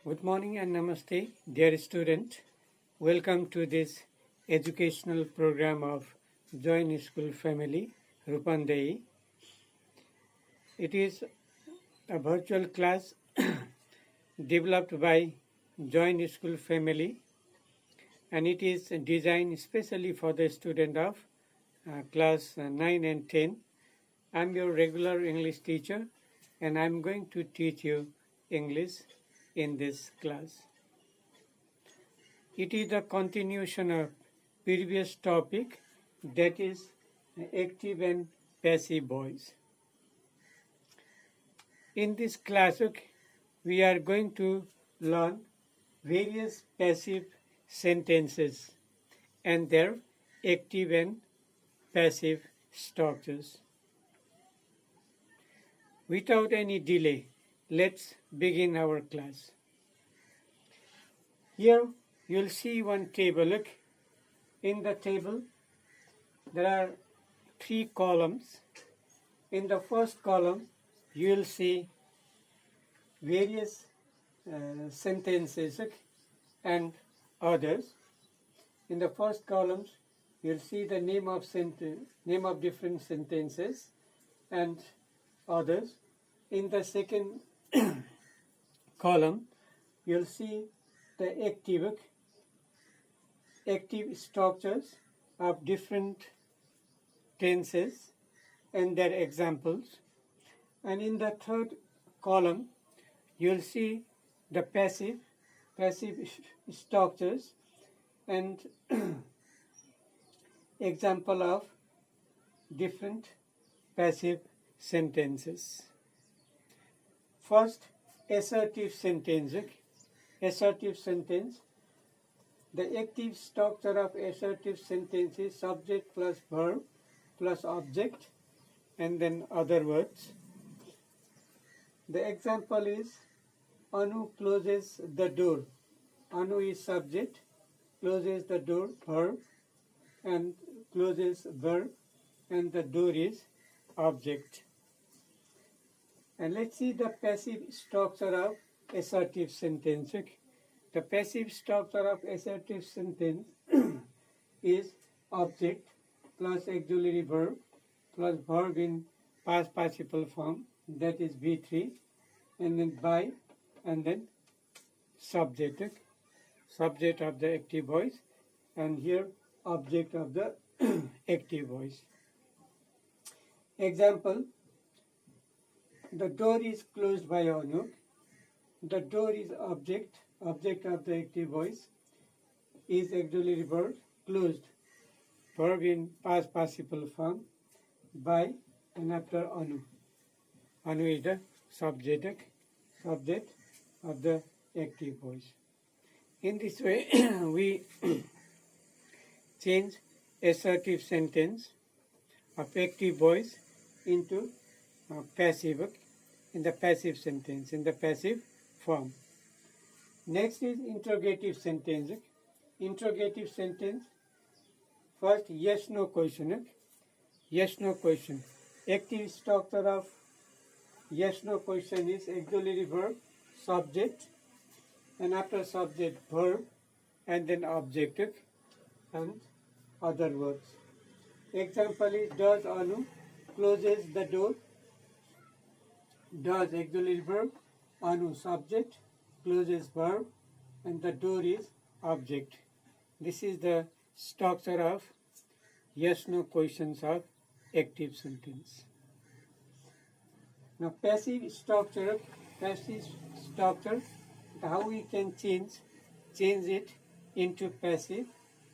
Good morning and namaste, dear student. Welcome to this educational program of Join School Family, Rupandei. It is a virtual class developed by Join School Family, and it is designed especially for the student of class 9 and 10. I'm your regular English teacher, and I'm going to teach you English in this class. It is a continuation of previous topic, that is active and passive voice. In this class, we are going to learn various passive sentences and their active and passive structures. Without any delay, let's begin our class. Here you'll see one table. Look, in the table there are 3 columns. In the first column you'll see various sentences and others. In the first columns you'll see the name of different sentences and others. In the second column you'll see the active structures of different tenses and their examples. And in the third column you'll see the passive structures and example of different passive sentences. First, assertive sentence. Assertive sentence. The active structure of assertive sentence is subject plus verb plus object and then other words. The example is Anu closes the door. Anu is subject, closes the door, verb, and closes verb, and the door is object. And let's see the passive structure of assertive sentence. The passive structure of assertive sentence is object plus auxiliary verb plus verb in past participle form, that is V3, and then by, and then subject of the active voice, and here object of the active voice. Example, the door is closed by Anu. The door is object of the active voice, is auxiliary verb, closed, verb in past participle form, by, and after Anu. Anu is the subject of the active voice. In this way, we change assertive sentence of active voice into passive, in the passive sentence, in the passive form. Next is interrogative sentence. Interrogative sentence, first yes no question. Yes no question. Active structure of yes no question is auxiliary verb, subject, and after subject verb, and then object and other words. Example is does Anu closes the door. Does auxiliary verb, Anu subject, closes verb, and the door is object. This is the structure of yes no questions of active sentence. Now passive structure, how we can change it into passive.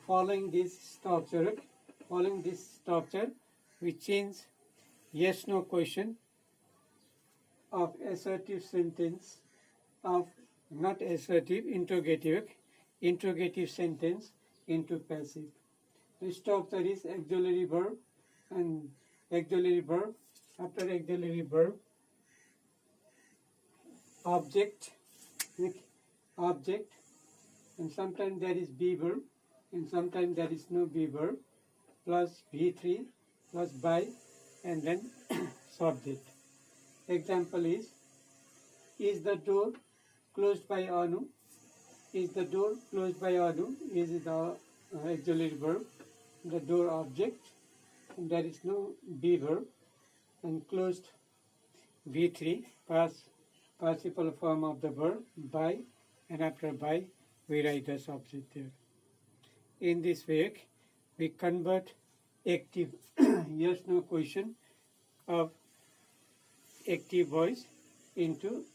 Following this structure, we change yes no question of assertive sentence of not assertive, interrogative sentence into passive. The structure is auxiliary verb and auxiliary verb, after auxiliary verb, object, and sometimes there is be verb and sometimes there is no be verb, plus V3 plus by, and then subject. Example is the door closed by Anu. Is the door closed by Anu? Is the auxiliary verb, the door object, and there is no be verb, and closed V3, participle form of the verb by, and after by we write the subject there. In this way, we convert active yes no question of active voice into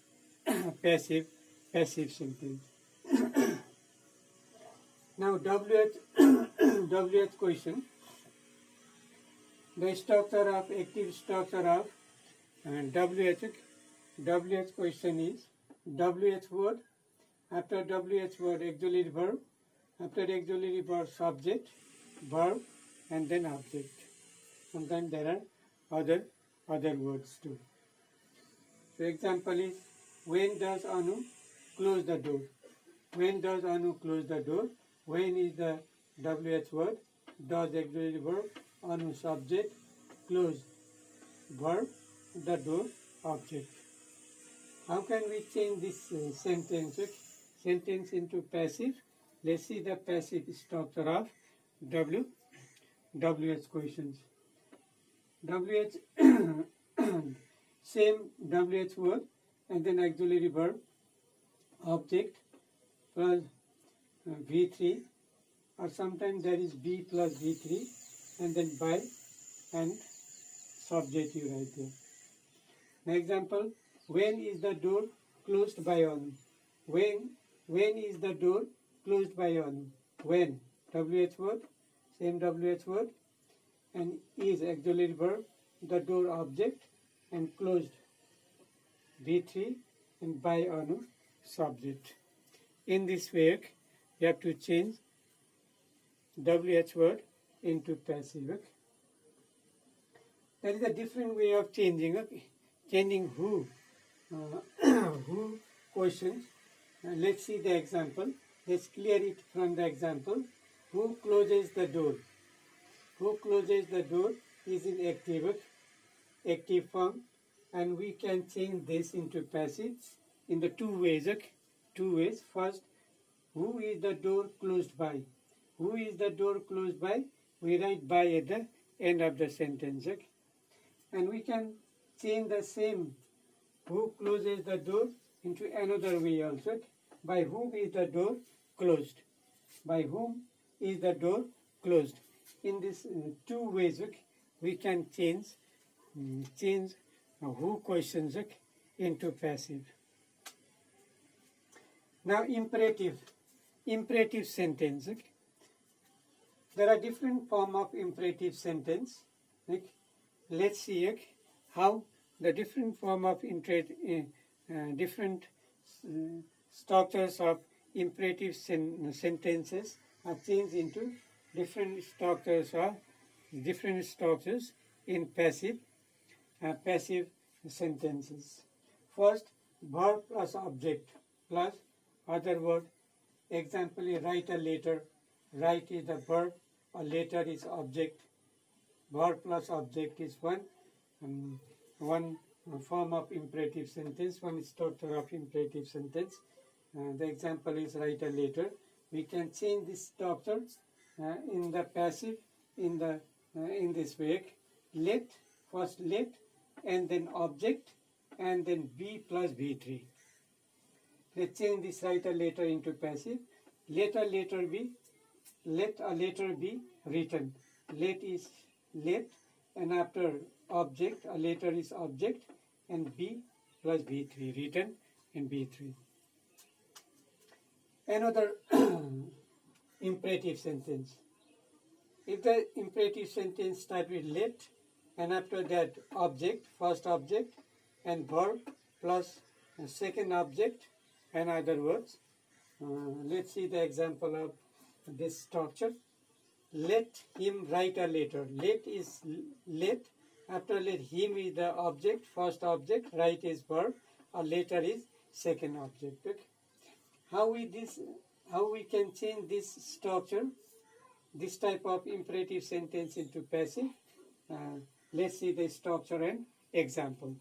passive sentence. Now WH question. The structure of active structure of WH question is WH word, after WH word auxiliary verb, after auxiliary verb subject, verb, and then object. Sometimes there are other words too. So example is, when does Anu close the door? When does Anu close the door? When is the WH word, does auxiliary verb, Anu subject, close verb, the door object. How can we change this sentence into passive? Let's see the passive structure of WH questions. WH same WH word and then auxiliary verb object plus V3, or sometimes there is B plus V3 and then by and subject you write there. An example, when is the door closed by Anu? When is the door closed by Anu? When, WH word, same WH word, and is auxiliary verb, the door object, and closed V3 and by Anu subject. In this way, you have to change WH word into passive. There is a different way of changing. Changing who questions. Let's see the example. Let's clear it from the example. Who closes the door? Who closes the door is in active form, and we can change this into passive in the two ways. First, who is the door closed by? Who is the door closed by? We write by at the end of the sentence. And we can change the same who closes the door into another way also. By whom is the door closed? By whom is the door closed? In these two ways, we can change who questions into passive. Now imperative sentence. There are different form of imperative sentence. Let's see how the different form of different structures of imperative sentences are changed into different structures in passive sentences. First, verb plus object plus other word. Example, write a letter. Write is the verb, a letter is object. Verb plus object is one form of imperative sentence, one structure of imperative sentence. The example is write a letter. We can change this structure in the passive in this way. First let, and then object, and then be plus V3. Let's change this write a letter into passive. Let a letter be written. Let is let, and after object, a letter is object, and be plus V3, written in B3. Another imperative sentence. If the imperative sentence starts with let, and after that object, first object, and verb plus second object, and other words. Let's see the example of this structure. Let him write a letter. Let is let. After let, him is the object, first object, write is verb, a letter is second object. Okay? How we can change this structure, this type of imperative sentence into passive? Let's see the structure and example.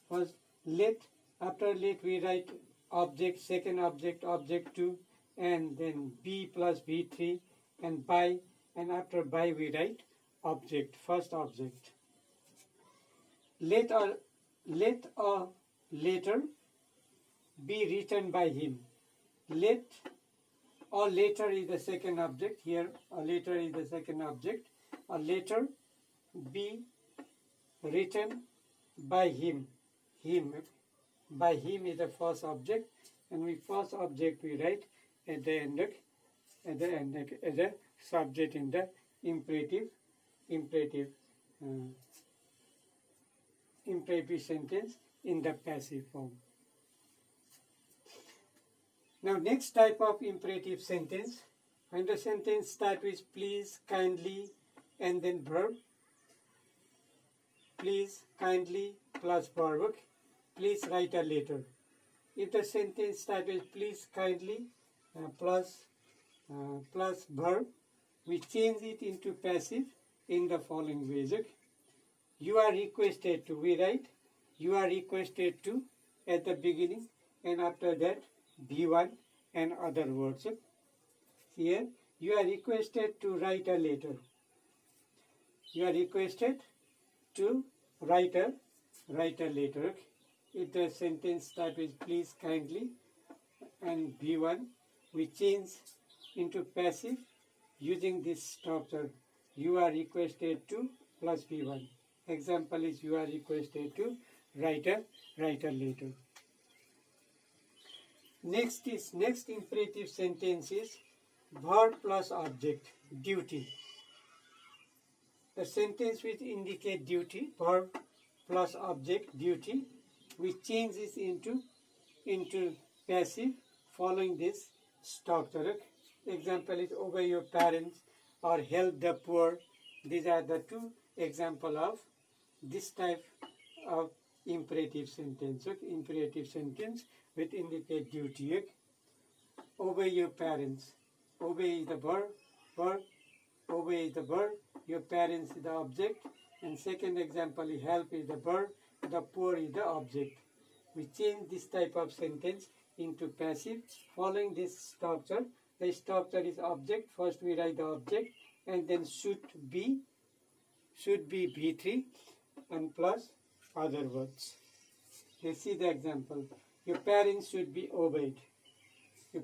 First, let. After let we write object, second object, object 2, and then B plus B3, and by, and after by we write object, first object. Let a letter be written by him. Let a letter is the second object. Here a letter is the second object. A letter be written by him. By him is the first object, and we first object we write at the end as a subject in the imperative sentence in the passive form. Now next type of imperative sentence, when the sentence starts with please, kindly, and then verb. Please, kindly plus verb. Please write a letter. If the sentence starts with please, kindly plus verb, we change it into passive in the following ways. You are requested to, we write you are requested to at the beginning, and after that B1 and other words. Here you are requested to write a letter. You are requested to write a letter. If the sentence starts with please, kindly, and B1, we change into passive using this structure. You are requested to plus B1. Example is you are requested to write a letter. Next imperative sentence is verb plus object, duty. The sentence which indicate duty, verb plus object, duty, we change this into passive following this structure. Example is obey your parents or help the poor. These are the two examples of this type of imperative sentence. Imperative sentence which indicate duty. Obey your parents. Obey is the verb. Obey is the verb. Your parents is the object. And second example is help is the verb. The poor is the object. We change this type of sentence into passive following this structure. The structure is object. First we write the object, and then should be B3 and plus other words. Let's see the example. Your parents should be obeyed. Your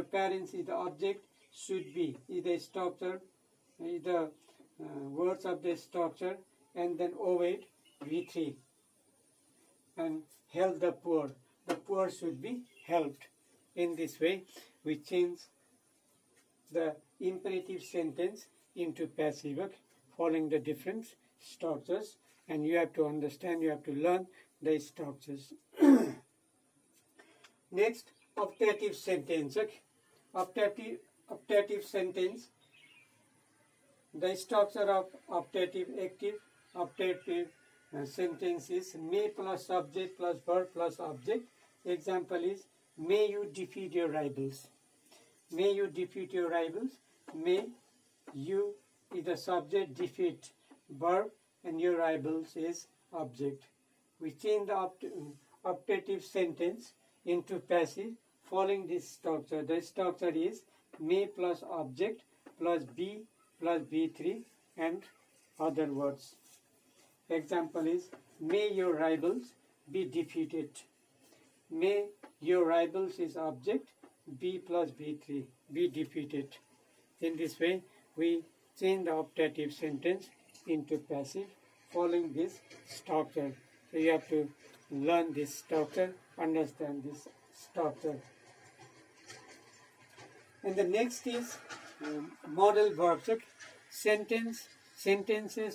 parents is the object. Should be is the structure, is the words of the structure, and then obeyed V3. And help the poor. The poor should be helped. In this way, we change the imperative sentence into passive following the different structures, and you have to understand, you have to learn the structures. Next, optative sentence. Optative sentence. The structure of optative sentence is may plus subject plus verb plus object. Example is may you defeat your rivals. May you defeat your rivals. May you is the subject, defeat verb, and your rivals is object. We change the optative sentence into passive following this structure. The structure is may plus object plus B plus B3 and other words. Example is may your rivals be defeated. May your rivals is object, B plus B3, be defeated. In this way, we change the optative sentence into passive following this structure. So you have to learn this structure, understand this structure. And the next is model verbs. Sentences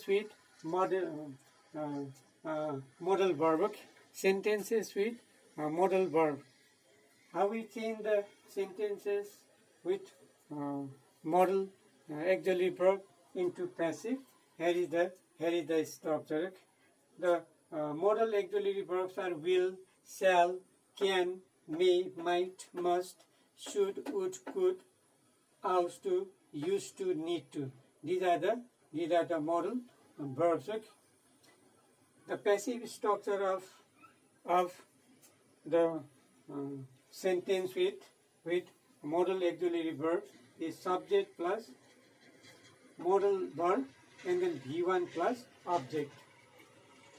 with model verb. Sentences with model verb. How we change the sentences with model auxiliary verb into passive? Here is the structure. The modal auxiliary verbs are will, shall, can, may, might, must, should, would, could, ought to, used to, need to. These are the modal verbs. The passive structure of the sentence with modal auxiliary verb is subject plus modal verb and then V1 plus object.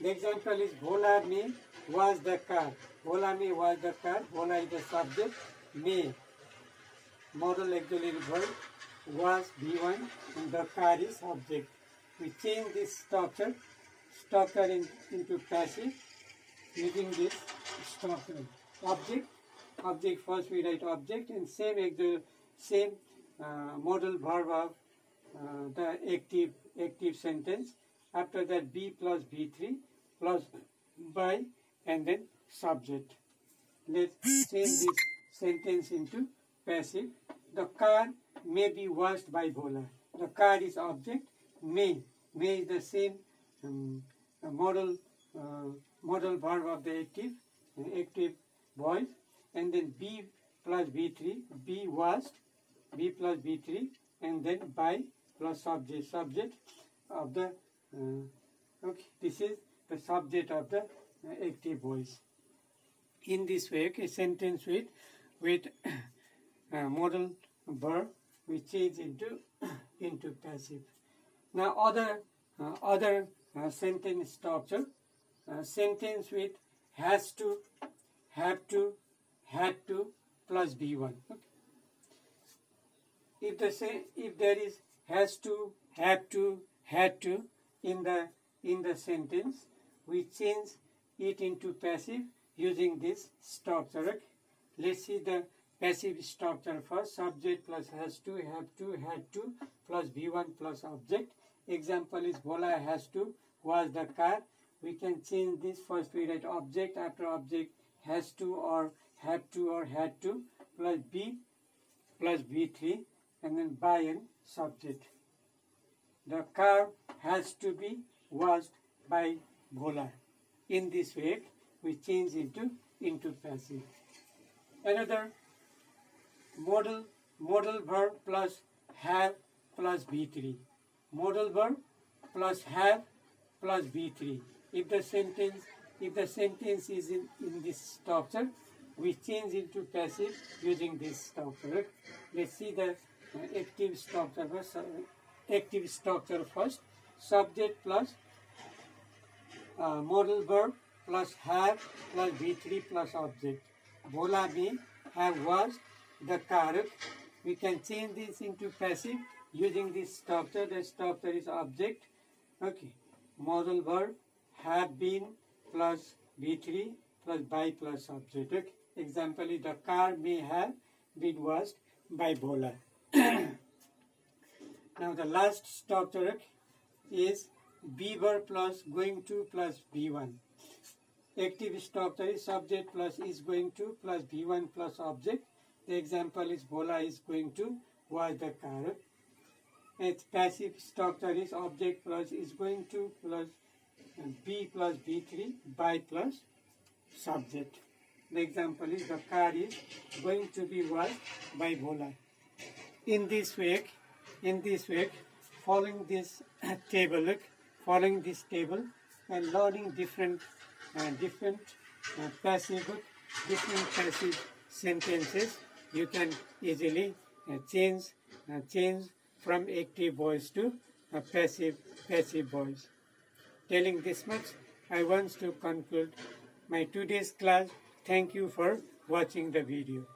The example is Bhola me was the car. Bhola me was the car. Bhola is the subject. Me modal auxiliary verb was V1 and the car is object. We change this structure into passive using this structure. Object first we write object and same modal verb of the active sentence. After that be plus B3 plus by and then subject. Let's change this sentence into passive. The car may be washed by Bhola. The car is object. May is the same modal verb of the active voice, and then be plus B3, be washed, be plus B3, and then by plus subject of the okay. This is the subject of the active voice. In this way, a sentence with modal verb we change into passive. Now other sentence structure, sentence with has to, have to, had to plus B1. Okay. If there is has to, have to, had to in the sentence, we change it into passive using this structure. Okay. Let's see the passive structure first. Subject plus has to, have to, had to plus B1 plus object. Example is Bhola has to was the car. We can change this. First we write object, after object has to or have to or had to plus B plus B3 and then by and subject. The car has to be washed by Bhola. In this way we change into passive. Another modal verb plus have plus B3. Modal verb plus have plus B3. If the sentence is in this structure, we change into passive using this structure. Let's see the active structure first. Subject plus modal verb plus have plus B3 plus object. Bhola me have washed the car. We can change this into passive using this structure. The structure is object. Okay. Modal verb have been plus B3 plus by plus object. Okay. Example is the car may have been washed by Bhola. Now the last structure is be verb plus going to plus B1. Active structure is subject plus is going to plus B1 plus object. The example is Bhola is going to wash the car. Its passive structure is object plus is going to plus B plus B3 by plus subject. The example is the car is going to be washed by Bhola. In this way, following this table and learning different passive sentences, you can easily change from active voice to passive voice. Telling this much, I want to conclude my today's class. Thank you for watching the video.